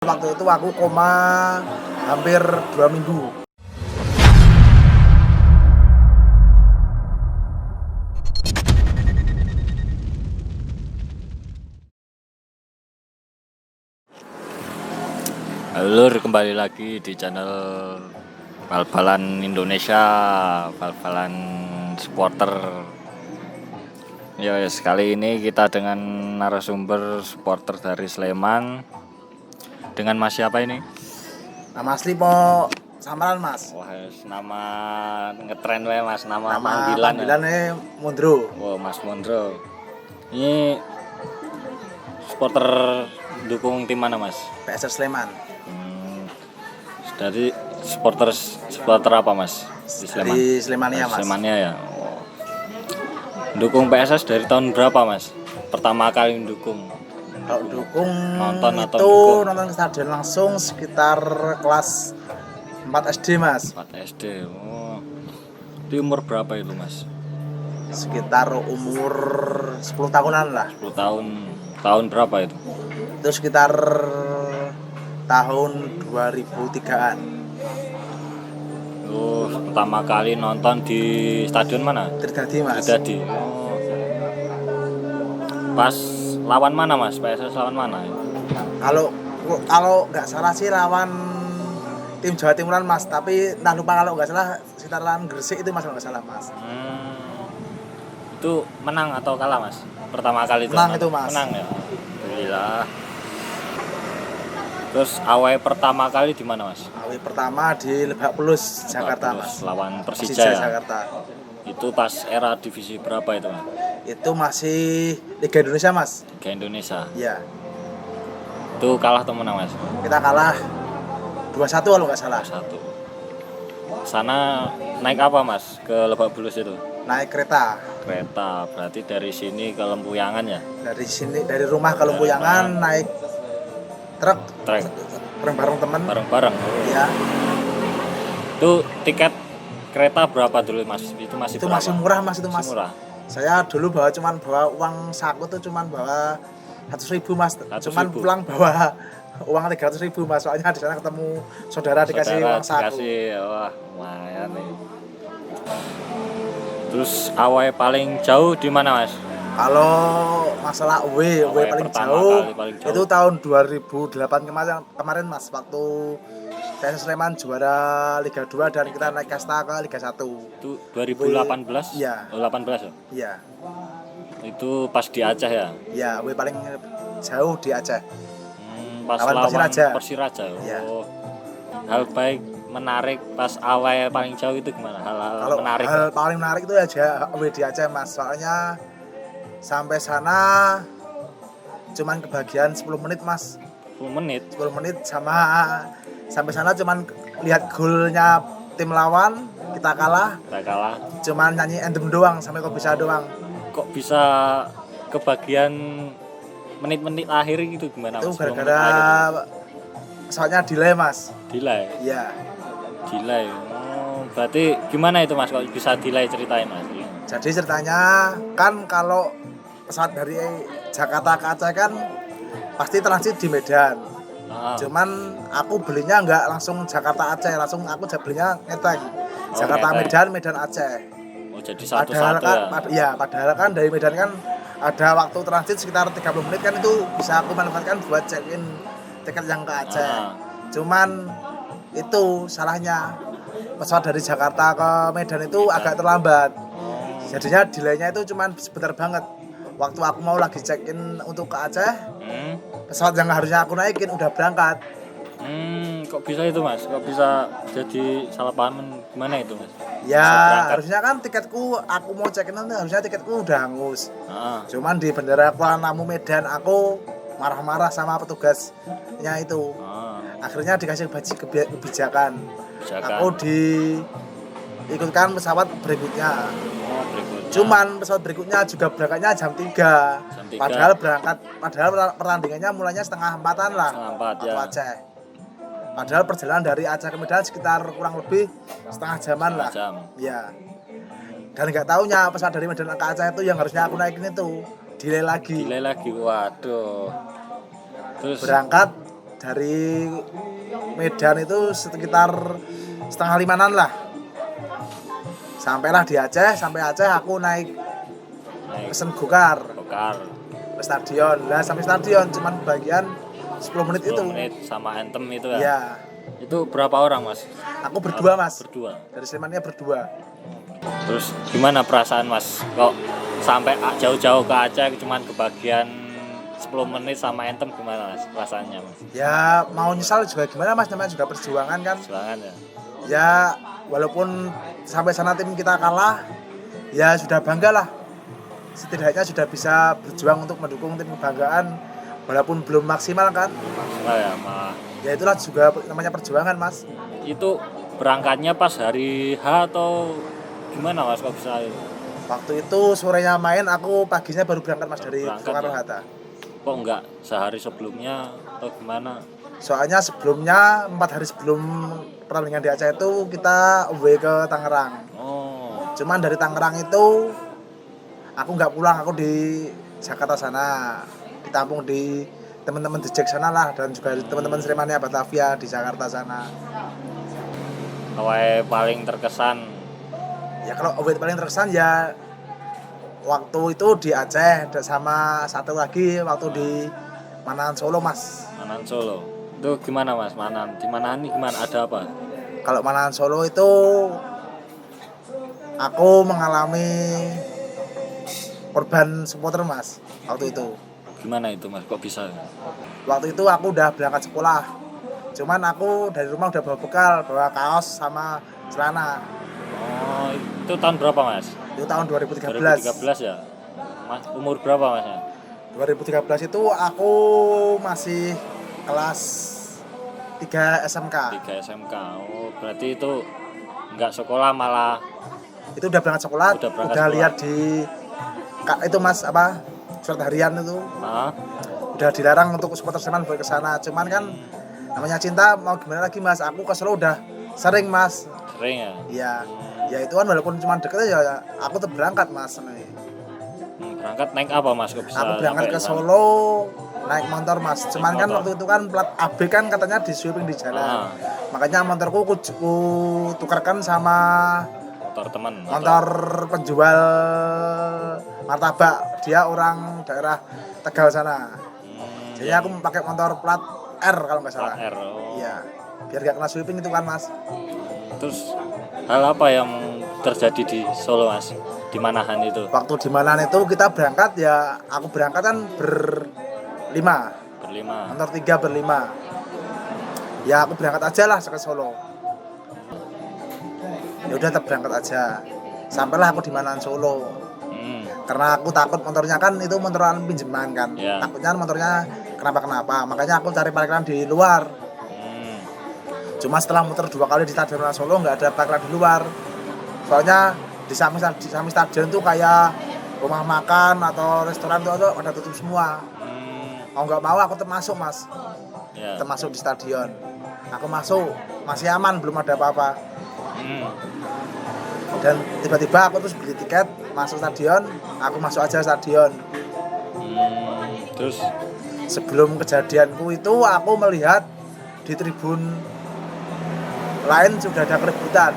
Waktu itu aku koma hampir 2 minggu. Halo, kembali lagi di channel Bal-balan Indonesia, bal-balan supporter. Ya, kali ini kita dengan narasumber supporter dari Sleman. Dengan Mas siapa ini? Nama asli po samaran Mas. Wah, nama ngetren we Mas, nama Nama panggilan. panggilannya Mundro. Oh, Mas Mondro. Ini supporter dukung tim mana Mas? PSS Sleman. Dari supporter apa Mas? Di Sleman. Di Slemania Mas. Slemania ya. Oh. Dukung PSS dari tahun berapa Mas? Pertama kali dukung. Kalau dukung Nonton atau itu dukung? nonton ke stadion langsung sekitar kelas 4 SD Mas. 4 SD. Oh. Di umur berapa itu Mas? Sekitar umur 10 tahunan lah. 10 tahun. Tahun berapa itu? Itu sekitar tahun 2003-an. Oh, pertama kali nonton di stadion mana? Tridadi Mas. Tridadi. Oh. Pas lawan mana Mas? PSS lawan mana? Kalau nggak salah sih lawan tim Jawa Timuran Mas, tapi entah lupa kalau nggak salah sekitar lawan Gresik itu Mas kalau nggak salah Mas. Itu menang atau kalah Mas? Pertama kali itu. Menang itu, Mas. Menang ya. Alhamdulillah. Terus awal pertama kali di mana Mas? Awal pertama di Lebak Bulus, Jakarta Bagus, Mas. lawan Persija ya? Jakarta. Itu pas era divisi berapa itu Mas? Itu masih Liga Indonesia Mas. Liga Indonesia. Iya. Itu kalah atau menang Mas? Kita kalah 2-1 kalau nggak salah. 1. Sana naik apa Mas ke Lebak Bulus itu? Naik kereta Kereta, berarti dari sini ke Lempuyangan ya? dari rumah ke Lempuyangan naik truk Trek bareng-bareng temen. bareng-bareng. Iya. Itu tiket kereta berapa dulu Mas? Itu masih Itu berapa? masih murah Mas itu Mas. Masih murah. Saya dulu bawa uang saku tuh cuman bawa 100.000 Mas. 100.000. Cuman pulang bawa uang 300.000 Mas. Soalnya di sana ketemu saudara dikasih uang saku. Dikasih, wah lumayan nih. Terus awal paling jauh di mana Mas? Kalau masalah away paling pertama jauh, kali paling jauh. itu tahun 2008 kemarin Mas, waktu PSS Sleman juara Liga 2 dan kita naik kasta ke Liga 1. Itu 2018? Iya. Oh, 18 ya? Iya. Itu pas di Aceh ya? Iya, away paling jauh di Aceh. Pas Lawan lawan Persiraja. Persiraja. Iya. Oh. Hal baik menarik pas awal paling jauh itu gimana? Hal Kalau menarik. hal paling menarik itu aja away di Aceh Mas, soalnya sampai sana cuman kebagian 10 menit Mas. 10 menit. 10 menit sama sampai sana cuman lihat golnya tim lawan, kita kalah. Kita kalah. Cuman nyanyi anthem doang sampai kok bisa doang. Kok bisa kebagian menit-menit akhir gitu gimana Itu Mas? 10 menit gara-gara akhir. soalnya delay Mas. Delay. Iya. Delay. Oh, berarti gimana itu Mas kok bisa delay, ceritain Mas? Jadi ceritanya kan kalau pesawat dari Jakarta ke Aceh kan pasti transit di Medan. Ah. Cuman aku belinya nggak langsung Jakarta Aceh, langsung aku belinya ngeteng. Jakarta ngeteng. Medan Aceh. Oh, jadi Padahal satu-satu kan, ya. padahal kan dari Medan kan ada waktu transit sekitar 30 menit kan, itu bisa aku manfaatkan buat check-in tiket yang ke Aceh. Ah. Cuman itu salahnya pesawat dari Jakarta ke Medan itu agak terlambat. Jadinya delaynya itu cuman sebentar banget. Waktu aku mau lagi check-in untuk ke Aceh, pesawat yang harusnya aku naikin udah berangkat. Kok bisa itu Mas? Kok bisa jadi salah paham gimana itu Mas? Ya Bisa berangkat. harusnya kan tiketku, aku mau check-in nanti harusnya tiketku udah hangus. Ah. Cuman di bandara Kuala Namu Medan aku marah-marah sama petugasnya itu. Ah. Akhirnya dikasih kebijakan. Kebijakan. Aku diikutkan pesawat berikutnya. Oh, berikutnya. Cuman pesawat berikutnya juga berangkatnya jam 3. Jam 3. Padahal pertandingannya mulainya setengah 4-an lah. Setengah 4 ya. Waktu Aceh. Padahal perjalanan dari Aceh ke Medan sekitar kurang lebih setengah jaman lah. Jam. Iya. Dan nggak taunya pesawat dari Medan ke Aceh itu yang harusnya aku naikin itu delay lagi. Delay lagi. Waduh. Terus Berangkat dari Medan itu sekitar setengah limanan lah. Sampailah di Aceh, sampai Aceh aku naik pesen gokar ke stadion. Lah sampai stadion cuman bagian 10 menit 10 itu. menit sama Anthem itu ya. Iya. Itu berapa orang Mas? Aku berdua Mas. Berdua. Dari Slemannya berdua. Terus gimana perasaan Mas kok sampai jauh-jauh ke Aceh cuman kebagian 10 menit sama Anthem, gimana Mas perasaannya Mas? Ya mau nyesal juga gimana Mas, namanya juga perjuangan kan. Silakan ya. Ya walaupun sampai sana tim kita kalah, ya sudah bangga lah. Setidaknya sudah bisa berjuang untuk mendukung tim kebanggaan walaupun belum maksimal kan. Nah ya, malah. Ya itulah juga namanya perjuangan Mas. Itu berangkatnya pas hari H atau gimana Mas kok bisa? Waktu itu sorenya main, aku paginya baru berangkat Mas dari Soekarno Hatta. Kok enggak sehari sebelumnya atau gimana? Soalnya sebelumnya 4 hari sebelum pertandingan di Aceh itu kita away ke Tangerang. Oh. Cuman dari Tangerang itu aku nggak pulang, aku di Jakarta sana, ditampung di teman-teman di Jack sana lah, dan juga teman-teman Slemannya Batavia di Jakarta sana. Awal paling terkesan Ya kalau away paling terkesan ya waktu itu di Aceh, sama satu lagi waktu di Manahan Solo Mas. Manahan Solo. Itu gimana Mas Manahan? Di Manahan ini gimana? Ada apa? Kalau Manahan Solo itu aku mengalami korban supporter Mas waktu itu. Gimana itu Mas? Kok bisa? Waktu itu aku udah berangkat sekolah. Cuman aku dari rumah udah bawa bekal, bawa kaos sama celana. Oh, itu tahun berapa Mas? Itu tahun 2013. 2013 ya? Mas umur berapa Mas? 2013 itu aku masih kelas 3 SMK. 3 SMK. Oh, berarti itu enggak sekolah malah Itu udah berangkat sekolah, Udah berangkat udah sekolah. lihat di itu Mas apa? Surat harian itu. Hah? Udah dilarang untuk supporter Sleman buat ke sana. Cuman kan namanya cinta, mau gimana lagi Mas? Aku ke Solo udah sering Mas. Sering ya? Iya. Ya itu kan walaupun cuma deket ya aku tetap berangkat Mas. Berangkat naik apa Mas? Kok bisa Aku berangkat sampai ke sana? Solo naik motor Mas. Cuman kan motor. waktu itu kan plat AB kan katanya di sweeping di jalan. Makanya motorku ku tukarkan sama Motor teman. motor penjual martabak. Dia orang daerah Tegal sana. Jadi aku pakai motor plat R kalau nggak salah. Plat R. Oh. Iya. Biar gak kena sweeping itu kan Mas. Terus hal apa yang terjadi di Solo Mas? Di Manahan itu? Waktu di Manahan itu kita berangkat ya, aku berangkat kan berlima. Berlima. Motor 3 berlima. Ya aku berangkat aja lah ke Solo. Ya udah tetap berangkat aja. Sampailah aku di Manahan Solo. Karena aku takut motornya kan itu motoran pinjaman kan. Ya. Takutnya motornya kenapa-kenapa. Makanya aku cari parkiran di luar. Cuma setelah muter 2 kali di Stadion Solo nggak ada parkiran di luar. Soalnya di samping stadion tuh kayak rumah makan atau restoran tuh ada tutup semua. Mau nggak mau aku termasuk Mas. Ya. Termasuk di stadion. Aku masuk masih aman, belum ada apa-apa. Dan tiba-tiba aku terus beli tiket masuk stadion, aku masuk aja stadion. Terus Sebelum kejadianku itu aku melihat di tribun lain sudah ada keributan.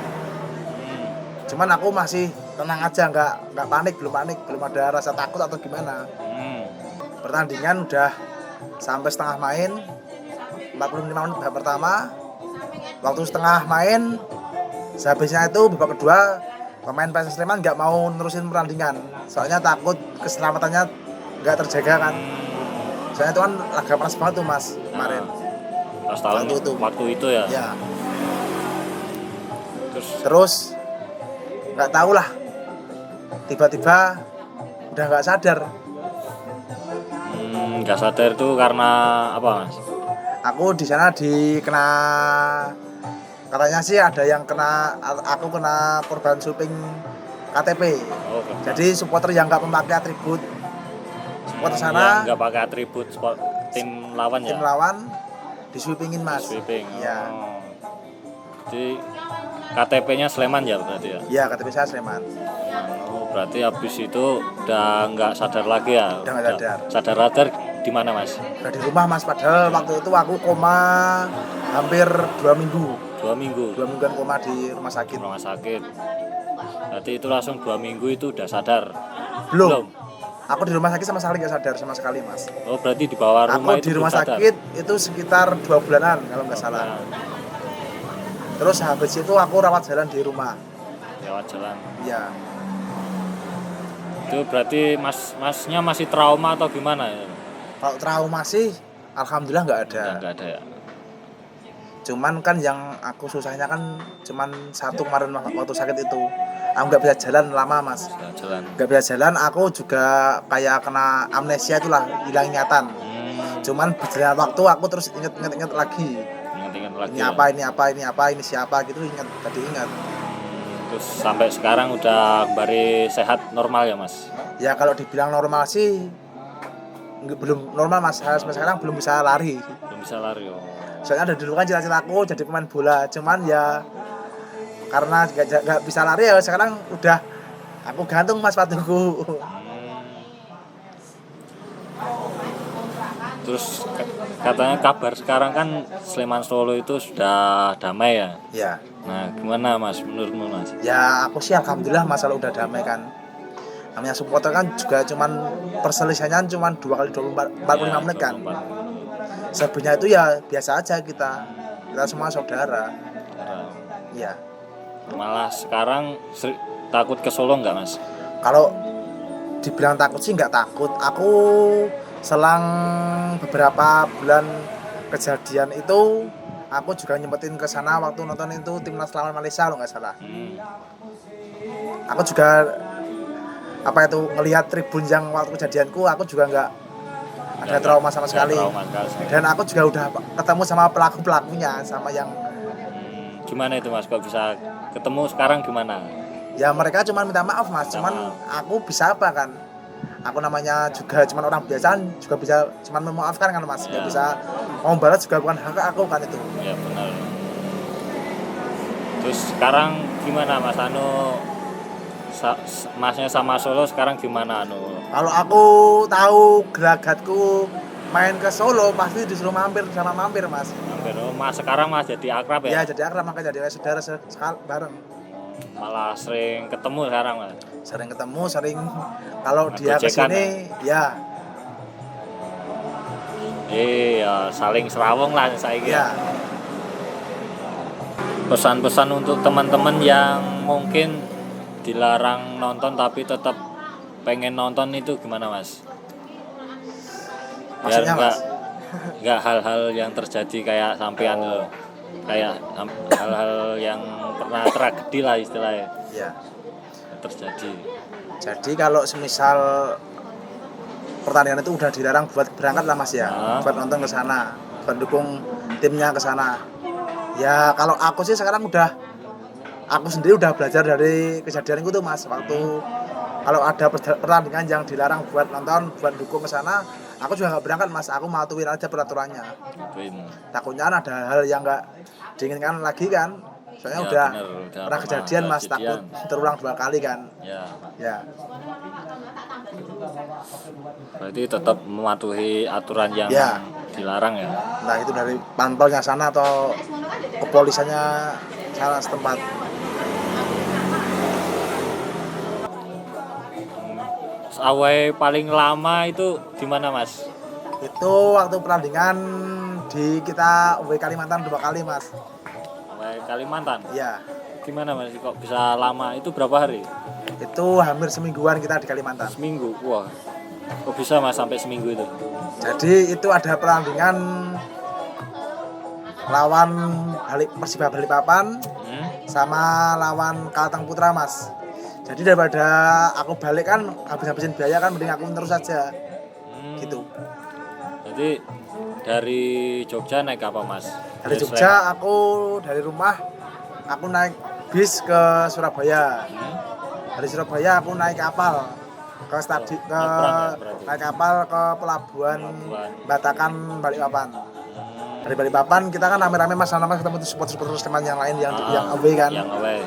Cuman aku masih tenang aja, nggak panik, belum ada rasa takut atau gimana. Pertandingan udah sampai setengah main, 45 menit babak pertama. Waktu setengah main, sehabisnya itu babak kedua, pemain PSS Sleman nggak mau nerusin pertandingan. Soalnya takut keselamatannya nggak terjaga kan. Soalnya itu kan laga panas banget tuh Mas kemarin. pas tahun waktu itu ya. Ya. Terus nggak tahu lah, tiba-tiba udah nggak sadar. Nggak sadar itu karena apa Mas? Aku di sana dikena, katanya sih ada yang kena, aku kena korban sweeping KTP. Oh, Jadi supporter yang nggak memakai atribut supporter sana, nggak pakai atribut sport tim lawan ya. tim lawan disweepingin Mas. Sweeping. Ya. Oh. Jadi KTP-nya Sleman ya berarti ya. Ya KTP saya Sleman. Oh, berarti habis itu udah nggak sadar lagi ya. Udah nggak sadar. Sadar di mana Mas? Udah di rumah Mas, padahal waktu itu aku koma hampir 2 minggu. 2 minggu 2 mingguan koma di rumah di sakit. rumah sakit. Berarti itu langsung 2 minggu itu udah sadar? Belum. Aku di rumah sakit sama sekali nggak sadar sama sekali Mas. Oh berarti di bawah rumah Aku itu di rumah belum sadar? sakit itu sekitar 2 bulanan kalau nggak salah. Nah, Terus habis itu aku rawat jalan di rumah. lewat jalan. Ya, Itu berarti masnya masih trauma atau gimana ya? kalau trauma sih alhamdulillah nggak ada. Nggak ada ya? Cuman kan yang aku susahnya kan cuman satu kemarin waktu sakit itu. Aku nggak bisa jalan lama Mas. Nggak jalan. Nggak bisa jalan, aku juga kayak kena amnesia itulah, hilang ingatan. Cuman berjalan waktu aku terus inget lagi. Ingat-ingat lagi. Ini ya? apa, ini siapa gitu tadi ingat. Terus sampai sekarang udah kembali sehat normal ya Mas? Ya kalau dibilang normal sih belum normal Mas, sampai sekarang belum bisa lari. Belum bisa lari oh. Soalnya ada dulu kan cita-citaku jadi pemain bola, cuman ya karena nggak bisa lari ya sekarang udah aku gantung Mas sepatuku. Terus katanya kabar sekarang kan Sleman Solo itu sudah damai ya? Ya, Nah gimana Mas menurutmu Mas? ya aku sih alhamdulillah masalah udah damai kan. Namanya supporter kan juga cuman perselisihannya cuman 2 kali 45 menit kan. 24. Selebihnya itu ya biasa aja kita semua saudara. Iya. Malah sekarang takut ke Solo nggak Mas? Kalau dibilang takut sih nggak takut. Aku selang beberapa bulan kejadian itu, aku juga nyempetin ke sana waktu nonton itu timnas lawan Malaysia kalau nggak salah. Aku juga ngelihat tribun yang waktu kejadianku, aku juga nggak ada trauma sama sekali. Dan aku juga udah ketemu sama pelakunya, sama yang gimana itu Mas? Kok bisa ketemu sekarang gimana? ya mereka cuma minta maaf Mas, cuman aku bisa apa kan? Aku namanya juga cuma orang biasa, juga bisa cuma memaafkan kan Mas, nggak bisa mau balas juga bukan hak aku kan itu. Ya benar. Terus sekarang gimana Mas Masnya sama Solo sekarang gimana Kalau aku tahu gelagatku main ke Solo pasti disuruh mampir Mas. Mampir. Oh, Mas sekarang Mas jadi akrab ya? Ya jadi akrab, makanya jadi saudara bareng. Malah sering ketemu sekarang Mas. Sering ketemu, kalau dia Gojekan kesini ya. Iya, saling serawong lah saiki. Ya. Pesan-pesan untuk teman-teman yang mungkin dilarang nonton tapi tetap pengen nonton itu gimana Mas? Biar Maksudnya Mas? nggak hal-hal yang terjadi kayak sampean loh, kayak hal-hal yang pernah tragedi lah istilahnya Ya. terjadi. Jadi kalau semisal pertandingan itu udah dilarang buat berangkat lah Mas ya, buat nonton ke sana, buat dukung timnya ke sana. Ya kalau aku sih sekarang aku sendiri udah belajar dari kejadian itu tuh Mas. Waktu kalau ada pertandingan yang dilarang buat nonton, buat dukung ke sana, aku juga nggak berangkat Mas. Aku matuin aja peraturannya. Takutnya ada hal yang nggak diinginkan lagi kan. Soalnya Ya, udah bener, pernah kejadian Mas, takut terulang 2 kali kan. Ya. Berarti tetap mematuhi aturan yang Ya. dilarang ya. Nah itu dari pantolnya sana atau kepolisiannya sana setempat. Awal paling lama itu di mana Mas? Itu waktu pertandingan di kita UW Kalimantan 2 kali Mas. Awal Kalimantan. Iya. Gimana Mas? Kok bisa lama? Itu berapa hari? Itu hampir semingguan kita di Kalimantan. Seminggu. Wah. Kok bisa Mas sampai seminggu itu? Jadi itu ada pertandingan lawan Persiba Balikpapan sama lawan Kalteng Putra Mas. Jadi daripada aku balik kan habisin biaya kan, mending aku terus saja. Gitu. Jadi dari Jogja naik apa Mas? Dari Jogja aku dari rumah aku naik bis ke Surabaya. Dari Surabaya aku naik kapal ke naik kapal ke pelabuhan Batakan Balikpapan. Dari Balikpapan kita kan rame-rame Mas, sama ketemu supporter teman yang lain yang away kan. Yang away.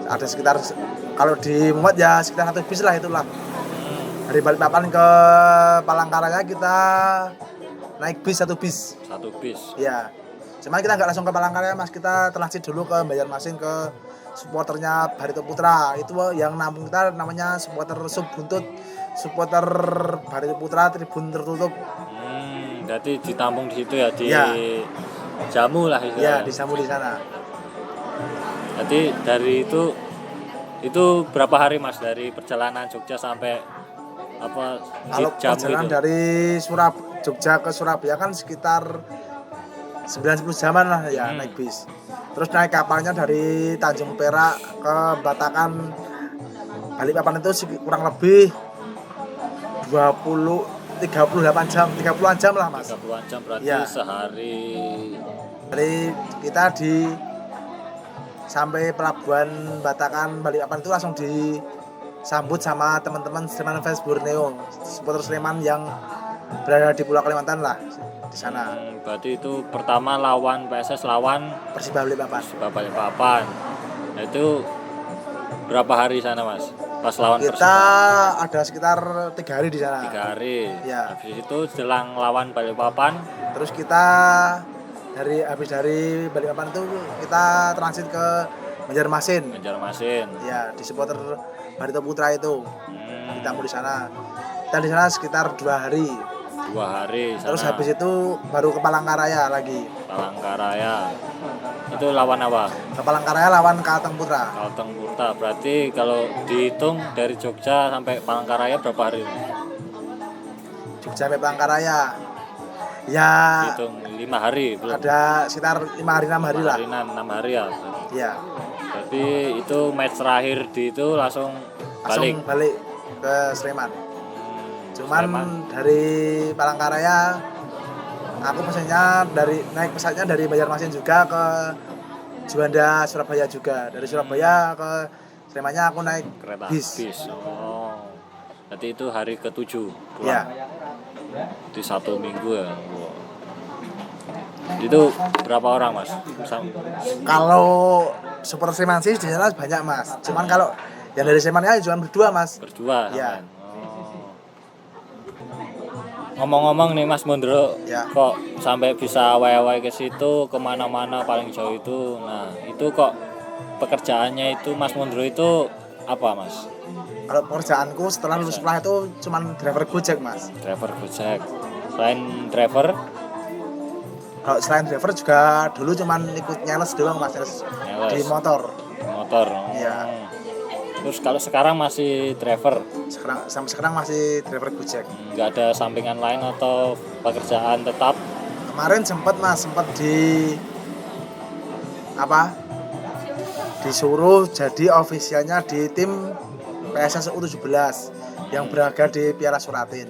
Ada sekitar kalau di Muat ya sekitar 1 bis lah itulah. Dari Balikpapan ke Palangkaraya kita naik bis, satu bis. Satu bis. Ya. Cuman kita nggak langsung ke Palangkaraya Mas, kita transit dulu ke Banjarmasin ke supporternya Barito Putra. Itu yang nampung kita namanya supporter sub buntut, supporter Barito Putra tribun tertutup. Berarti ditampung di situ ya, di Ya. jamu lah itu. Ya, disambut di sana. Jadi dari itu berapa hari Mas dari perjalanan Jogja sampai apa Kalau jamu perjalanan itu? dari Jogja ke Surabaya kan sekitar 9-10 jaman lah ya naik bis. Terus naik kapalnya dari Tanjung Perak ke Batakan Balikpapan itu kurang lebih 38 jam, 30-an jam lah Mas. 30-an jam berarti Ya. sehari. Dari kita sampai pelabuhan Batakan Balikpapan itu langsung disambut sama teman-teman Sleman Fans Borneo, supporter Sleman yang berada di Pulau Kalimantan lah di sana. Berarti itu pertama lawan PSS lawan Persiba Balikpapan. Balikpapan. Nah, itu berapa hari sana Mas? Pas lawan Kita ada sekitar 3 hari di sana. 3 hari. Ya. Habis itu jelang lawan Balikpapan. Terus kita habis dari Balikpapan itu kita transit ke Banjarmasin. Banjarmasin. Ya, di supporter Barito Putra itu. Kita mau di sana. Kita di sana sekitar 2 hari. 2 hari sana. Terus habis itu baru ke Palangkaraya lagi. Palangkaraya. Itu lawan apa? Ke Palangkaraya lawan Kalteng Putra. Kalteng Putra. Berarti kalau dihitung dari Jogja sampai Palangkaraya berapa hari? Jogja sampai Palangkaraya. Ya, Hitung 5 hari belum? ada sekitar 5 hari 6 hari lah. 6 hari ya. Iya. Berarti itu match terakhir di itu langsung Balik ke Sleman. Cuman Sleman. dari Palangkaraya aku naik pesawatnya dari Banjarmasin juga ke Juanda Surabaya juga. Dari Surabaya ke Slemannya aku naik Kereta bis. Oh. Berarti itu hari ke-7 pulang. Ya. Di 1 minggu ya. Wow. Itu berapa orang Mas? Kalau supporter Sleman sih di sana banyak Mas. Cuman kalau yang dari Sleman ya cuma berdua Mas. Berdua. Ya. Kan? Ngomong-ngomong nih Mas Mondro, Ya. kok sampai bisa away-away ke situ kemana-mana paling jauh itu. Nah itu kok pekerjaannya itu Mas Mondro itu apa Mas? Kalau pekerjaanku setelah lulus sekolah itu cuman driver Gojek Mas. Driver Gojek. Selain driver, Kalau selain driver juga dulu cuman ikut nyales doang Mas, nyales di Nyales. motor. motor. Iya. Terus kalau sekarang masih driver, Sampai sekarang masih driver Gojek. nggak ada sampingan lain atau pekerjaan tetap? Kemarin sempat disuruh jadi ofisialnya di tim PSS U17 yang berlaga di Piala Suratin.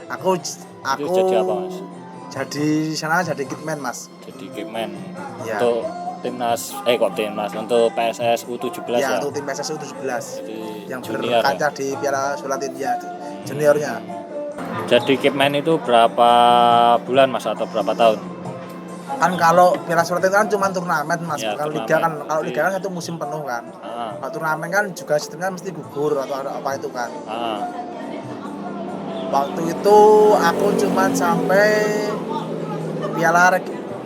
Aku Itu jadi apa Mas? Jadi di sana jadi kitman Mas. Jadi gameman Ya. untuk timnas untuk PSS U17 Ya, ya. untuk tim PSS U17 Jadi yang junior. berkaca di Piala Suratin ya, juniornya. Jadi gameman itu berapa bulan Mas atau berapa tahun? Kan kalau Piala Suratin kan cuma turnamen Mas, Ya, bukan turnamen. liga kan. Kalau liga kan satu musim penuh kan. Ah, Kalau turnamen kan juga sistemnya mesti gugur atau ada apa itu kan. ah. Waktu itu aku cuma sampai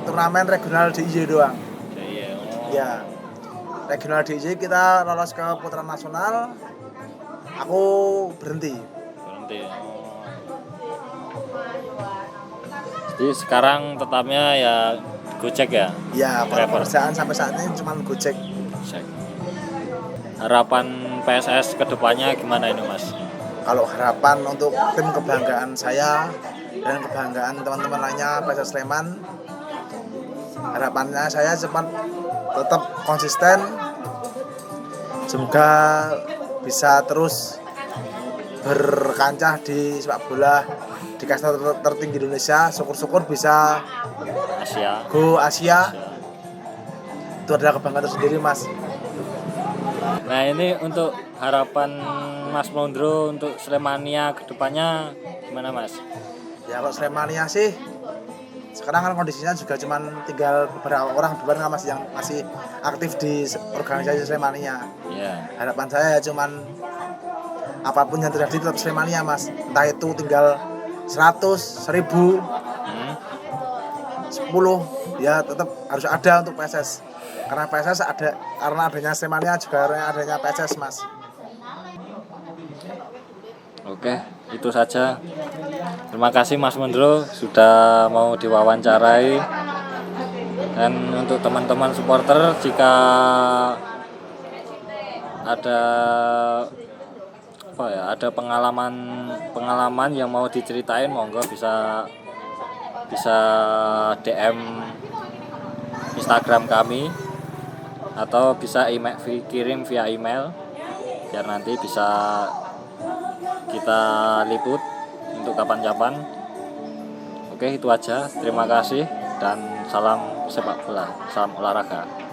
turnamen regional DIY doang. Iya. Oh. Ya, regional DIY kita lolos ke putaran nasional. Aku berhenti. Berhenti. Oh. Jadi sekarang tetapnya ya Gojek ya. Ya, kalau Driver. pekerjaan sampai saat ini cuma Gojek. Gojek. Harapan PSS kedepannya gimana ini Mas? Kalau harapan untuk tim kebanggaan saya dan kebanggaan teman-teman lainnya PSS Sleman, harapannya saya tetap konsisten, semoga bisa terus berkancah di sepak bola di kasta tertinggi Indonesia. Syukur-syukur bisa Asia. go Asia. Itu adalah kebanggaan tersendiri Mas. Nah ini untuk harapan Mas Mondro untuk Slemania kedepannya gimana Mas? Ya kalau Slemania sih sekarang kan kondisinya juga cuman tinggal beberapa orang doang kan Mas yang masih aktif di organisasi Slemania. Iya. Harapan saya ya cuman apapun yang terjadi tetap Slemania Mas, entah itu tinggal 100, 1000, 10 ya tetap harus ada untuk PSS, karena PSS ada, karena adanya Slemania juga adanya PSS Mas. Oke, itu saja. Terima kasih Mas Mendro sudah mau diwawancarai. Dan untuk teman-teman supporter, jika ada ada pengalaman yang mau diceritain, monggo bisa DM Instagram kami atau bisa kirim via email biar nanti bisa kita liput untuk kapan-kapan. Oke, itu aja. Terima kasih dan salam sepak bola, salam olahraga.